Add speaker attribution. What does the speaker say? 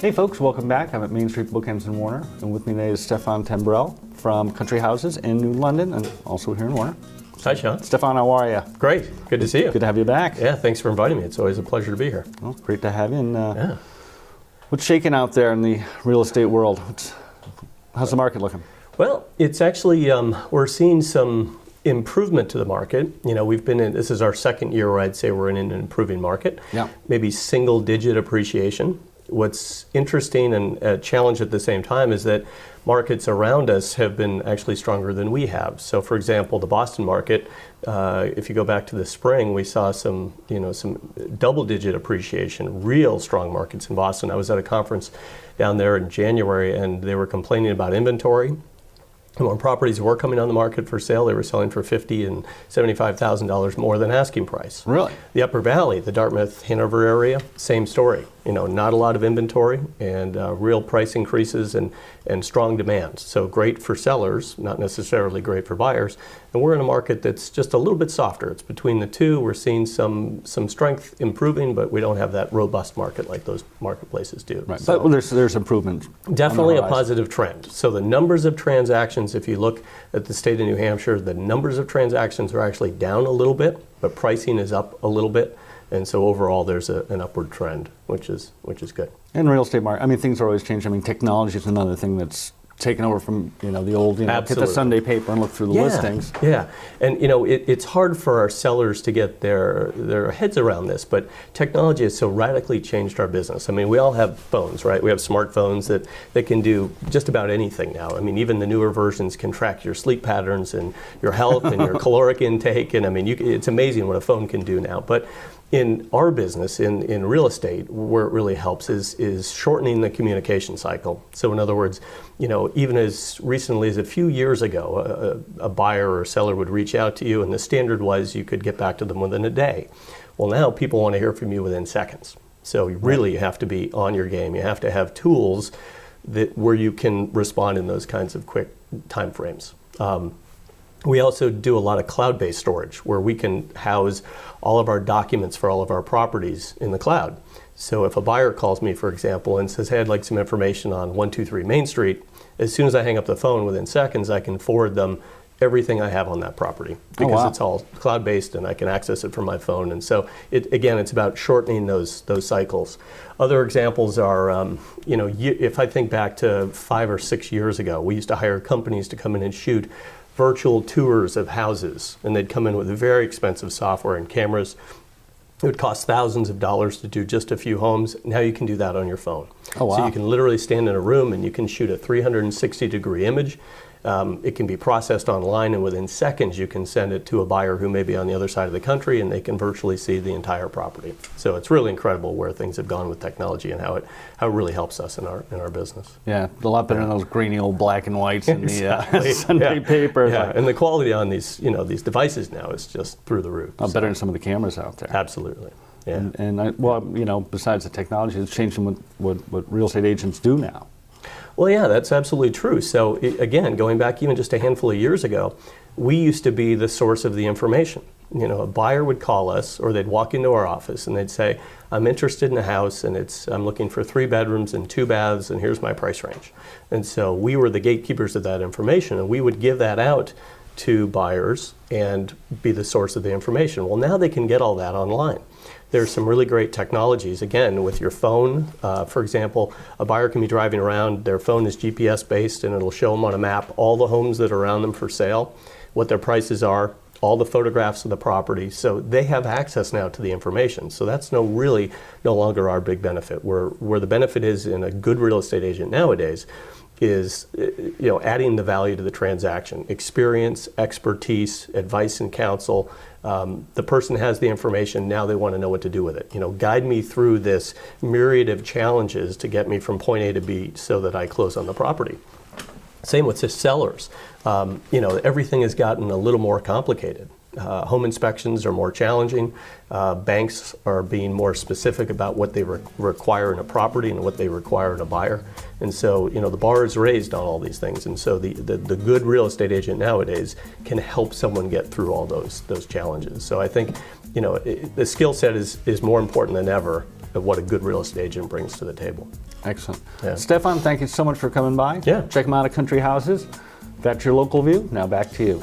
Speaker 1: Hey folks, welcome back. I'm at Main Street Bookends in Warner, and with me today is Stefan Timbrell from Country Houses in New London, and also here in Warner.
Speaker 2: Hi, Sean.
Speaker 1: Stefan, how are you?
Speaker 2: Great. Good to see you.
Speaker 1: Good to have you back.
Speaker 2: Yeah, thanks for inviting me. It's always a pleasure to be here.
Speaker 1: Well, great to have you. And, what's shaking out there in the real estate world? How's the market looking?
Speaker 2: Well, it's actually, we're seeing some improvement to the market. You know, we've been in, this is our second year where I'd say we're in an improving market.
Speaker 1: Yeah.
Speaker 2: Maybe single-digit appreciation. What's interesting and a challenge at the same time is that markets around us have been actually stronger than we have. So, for example, the Boston market, if you go back to the spring, we saw some double-digit appreciation, real strong markets in Boston. I was at a conference down there in January, and they were complaining about inventory. And when properties were coming on the market for sale, they were selling for $50,000 and $75,000 more than asking price.
Speaker 1: Really?
Speaker 2: The Upper Valley, the Dartmouth, Hanover area, same story. You know, not a lot of inventory and real price increases and strong demand. So great for sellers, not necessarily great for buyers. And we're in a market that's just a little bit softer. It's between the two. We're seeing some strength improving, but we don't have that robust market like those marketplaces do.
Speaker 1: Right.
Speaker 2: So,
Speaker 1: but there's improvement.
Speaker 2: definitely a positive trend. So the numbers of transactions, if you look at the state of New Hampshire, the numbers of transactions are actually down a little bit, but pricing is up a little bit. And so overall, there's an upward trend, which is good.
Speaker 1: In real estate market, I mean, things are always changing. I mean, technology is another thing that's taken over from the old, hit the Sunday paper and look through the listings.
Speaker 2: Yeah, and it's hard for our sellers to get their heads around this, but technology has so radically changed our business. I mean, we all have phones, right? We have smartphones that can do just about anything now. I mean, even the newer versions can track your sleep patterns and your health and your caloric intake, and I mean, it's amazing what a phone can do now. But in our business, in real estate, where it really helps is shortening the communication cycle. So in other words, even as recently as a few years ago, a buyer or seller would reach out to you, and the standard was you could get back to them within a day. Well, now people want to hear from you within seconds. So you really have to be on your game. You have to have tools where you can respond in those kinds of quick time frames. We also do a lot of cloud-based storage where we can house all of our documents for all of our properties in the cloud. So if a buyer calls me, for example, and says, hey, I'd like some information on 123 Main Street, as soon as I hang up the phone, within seconds, I can forward them everything I have on that property because it's all cloud-based and I can access it from my phone. And so, again, it's about shortening those cycles. Other examples are, if I think back to 5 or 6 years ago, we used to hire companies to come in and shoot virtual tours of houses, and they'd come in with very expensive software and cameras. It would cost thousands of dollars to do just a few homes. Now you can do that on your phone.
Speaker 1: Oh, wow.
Speaker 2: So you can literally stand in a room and you can shoot a 360-degree image. It can be processed online, and within seconds you can send it to a buyer who may be on the other side of the country, and they can virtually see the entire property. So it's really incredible where things have gone with technology and how it really helps us in our business.
Speaker 1: Yeah, a lot better than those grainy old black and whites in the Sunday paper.
Speaker 2: Yeah, and the quality on these these devices now is just through the roof.
Speaker 1: Better than some of the cameras out there.
Speaker 2: Absolutely. Yeah.
Speaker 1: And besides the technology, it's changing what real estate agents do now.
Speaker 2: Well, yeah, that's absolutely true. So again, going back even just a handful of years ago, we used to be the source of the information. A buyer would call us, or they'd walk into our office and they'd say, I'm interested in a house and I'm looking for 3 bedrooms and 2 baths, and here's my price range. And so we were the gatekeepers of that information, and we would give that out to buyers and be the source of the information. Well, now they can get all that online. There's some really great technologies, again, with your phone. For example, a buyer can be driving around, their phone is GPS based, and it'll show them on a map all the homes that are around them for sale, what their prices are, all the photographs of the property. So they have access now to the information. So that's no longer our big benefit. Where the benefit is in a good real estate agent nowadays is adding the value to the transaction. Experience, expertise, advice and counsel. The person has the information, now they want to know what to do with it. Guide me through this myriad of challenges to get me from point A to B so that I close on the property. Same with the sellers. Everything has gotten a little more complicated. Home inspections are more challenging. Banks are being more specific about what they require in a property and what they require in a buyer. And so, the bar is raised on all these things. And so the good real estate agent nowadays can help someone get through all those challenges. So I think the skill set is more important than ever of what a good real estate agent brings to the table.
Speaker 1: Excellent.
Speaker 2: Yeah.
Speaker 1: Stefan, thank you so much for coming by.
Speaker 2: Yeah.
Speaker 1: Check them out at Country Houses. That's your local view. Now back to you.